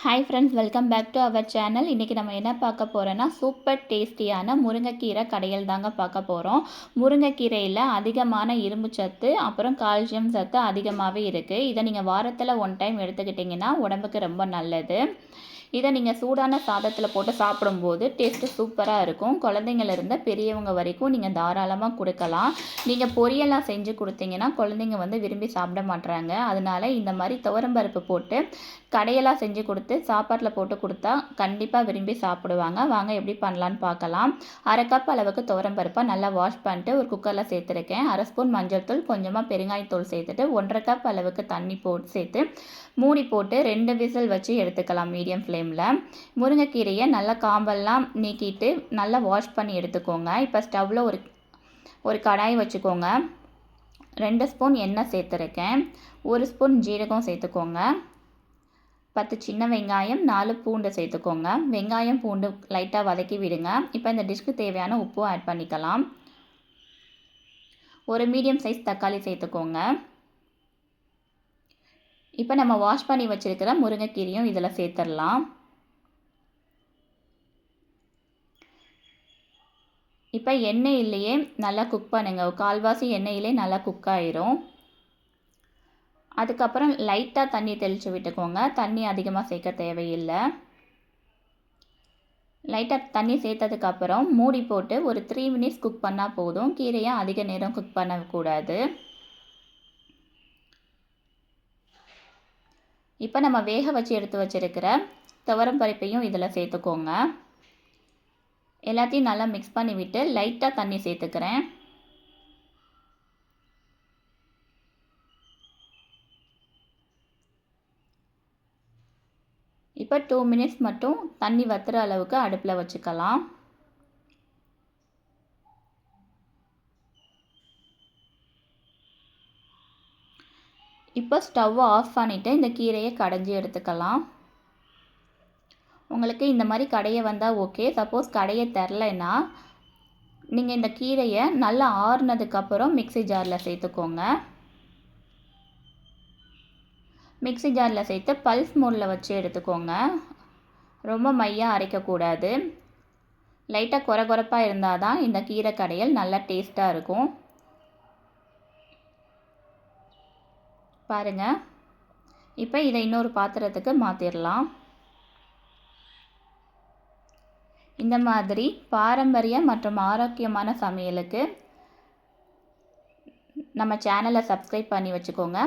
Hi friends, welcome back to our channel. இன்றைக்கி நம்ம என்ன பார்க்க போகிறோன்னா சூப்பர் டேஸ்டியான முருங்கைக்கீரை கடையல் தாங்க பார்க்க போகிறோம். முருங்கைக்கீரையில் அதிகமான இரும்பு சத்து அப்புறம் கால்சியம் சத்து அதிகமாகவே இருக்குது. இதை நீங்கள் வாரத்தில் 1 டைம் எடுத்துக்கிட்டிங்கன்னா உடம்புக்கு ரொம்ப நல்லது. இதை நீங்கள் சூடான சாதத்தில் போட்டு சாப்பிடும்போது டேஸ்ட்டு சூப்பராக இருக்கும். குழந்தைங்கள்லேருந்து பெரியவங்க வரைக்கும் நீங்கள் தாராளமாக கொடுக்கலாம். நீங்கள் பொரியெல்லாம் செஞ்சு கொடுத்தீங்கன்னா குழந்தைங்க விரும்பி சாப்பிட மாட்றாங்க. அதனால இந்த மாதிரி துவரம்பருப்பு போட்டு கடையெல்லாம் செஞ்சு கொடுத்து சாப்பாட்டில் போட்டு கொடுத்தா கண்டிப்பாக விரும்பி சாப்பிடுவாங்க. வாங்க எப்படி பண்ணலான்னு பார்க்கலாம். 1/2 கப் அளவுக்கு துவரம்பருப்பை நல்லா வாஷ் பண்ணிட்டு ஒரு குக்கரில் சேர்த்துருக்கேன். 1/2 ஸ்பூன் மஞ்சள் தூள், கொஞ்சமாக பெருங்காயத்தூள் சேர்த்துட்டு 1/2 கப் அளவுக்கு தண்ணி சேர்த்து மூடி போட்டு 2 விசில் வச்சு எடுத்துக்கலாம் மீடியம் ஃப்ளேமில். முருங்கைக்கீரையை நல்லா காம்பெல்லாம் நீக்கிட்டு நல்லா வாஷ் பண்ணி எடுத்துக்கோங்க. இப்போ ஸ்டவ்வில் ஒரு கடாய் வச்சுக்கோங்க. 2 ஸ்பூன் எண்ணெய் சேர்த்துருக்கேன். 1 ஸ்பூன் ஜீரகம் சேர்த்துக்கோங்க. 10 சின்ன வெங்காயம், 4 பூண்டு சேர்த்துக்கோங்க. வெங்காயம் பூண்டு லைட்டாக வதக்கி விடுங்க. இப்போ இந்த டிஷ்க்கு தேவையான உப்பும் ஆட் பண்ணிக்கலாம். ஒரு மீடியம் சைஸ் தக்காளி சேர்த்துக்கோங்க. இப்போ நம்ம வாஷ் பண்ணி வச்சுருக்கிற முருங்கைக்கீரையும் இதில் சேர்த்துடலாம். இப்போ எண்ணெயிலேயே நல்லா குக் பண்ணுங்கள். கால்வாசி எண்ணெயிலே நல்லா குக் ஆயிரும். அதுக்கப்புறம் லைட்டாக தண்ணி தெளித்து விட்டுக்கோங்க. தண்ணி அதிகமாக சேர்க்க தேவையில்லை. லைட்டாக தண்ணி சேர்த்ததுக்கப்புறம் மூடி போட்டு ஒரு 3 மினிட்ஸ் குக் பண்ணால் போதும். கீரையை அதிக நேரம் குக் பண்ணக்கூடாது. இப்போ நம்ம வேக வச்சு எடுத்து வச்சுருக்கிற துவரம் பருப்பையும் இதில் சேர்த்துக்கோங்க. எல்லாத்தையும் நல்லா மிக்ஸ் பண்ணிவிட்டு லைட்டாக தண்ணி சேர்த்துக்கிறேன். இப்போ 2 மினிட்ஸ் மட்டும் தண்ணி வத்துற அளவுக்கு அடுப்பில் வச்சுக்கலாம். இப்போ ஸ்டவ்வை ஆஃப் பண்ணிவிட்டு இந்த கீரையை கடைஞ்சி எடுத்துக்கலாம். உங்களுக்கு இந்த மாதிரி கடைய வந்தால் ஓகே. சப்போஸ் கடைய தெரிலன்னா நீங்கள் இந்த கீரையை நல்லா ஆறுனதுக்கப்புறம் மிக்ஸி ஜாரில் சேர்த்துக்கோங்க. மிக்ஸி ஜாரில் சேர்த்து பல்ஸ் மோடில் வச்சு எடுத்துக்கோங்க. ரொம்ப மையாக அரைக்கக்கூடாது. லைட்டாக கொரகொரப்பாக இருந்தால் தான் இந்த கீரை கடையல் நல்லா டேஸ்ட்டாக இருக்கும். பாருங்கள். இப்போ இதை இன்னொரு பாத்திரத்துக்கு மாற்றிடலாம். இந்த மாதிரி பாரம்பரிய மற்றும் ஆரோக்கியமான சமையலுக்கு நம்ம சேனலை சப்ஸ்கிரைப் பண்ணி வச்சுக்கோங்க.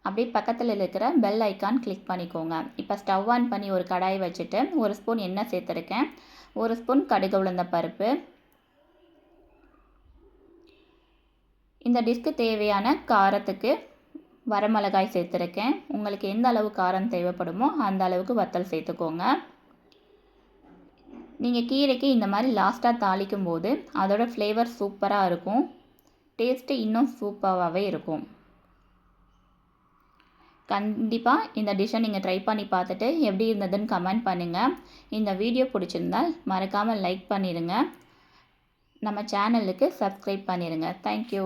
அப்படியே பக்கத்தில் இருக்கிற பெல் ஐக்கான் கிளிக் பண்ணிக்கோங்க. இப்போ ஸ்டவ் ஆன் பண்ணி ஒரு கடாய் வச்சுட்டு 1 ஸ்பூன் எண்ணெய் சேர்த்துருக்கேன். 1 ஸ்பூன் கடுகு உளுந்த பருப்பு. இந்த டிஷ்க்கு தேவையான காரத்துக்கு வரமிளகாய் சேர்த்துருக்கேன். உங்களுக்கு எந்த அளவு காரம் தேவைப்படுமோ அந்த அளவுக்கு வத்தல் சேர்த்துக்கோங்க. நீங்கள் கீரைக்கு இந்த மாதிரி லாஸ்ட்டாக தாளிக்கும் போது அதோட ஃப்ளேவர் சூப்பராக இருக்கும். டேஸ்ட்டு இன்னும் சூப்பராகவே இருக்கும். கண்டிப்பாக இந்த டிஷ்ஷை நீங்கள் ட்ரை பண்ணி பார்த்துட்டு எப்படி இருந்ததுன்னு கமெண்ட் பண்ணுங்கள். இந்த வீடியோ பிடிச்சிருந்தால் மறக்காமல் லைக் பண்ணிடுங்க. நம்ம சேனலுக்கு சப்ஸ்கிரைப் பண்ணிடுங்க. தேங்க்யூ.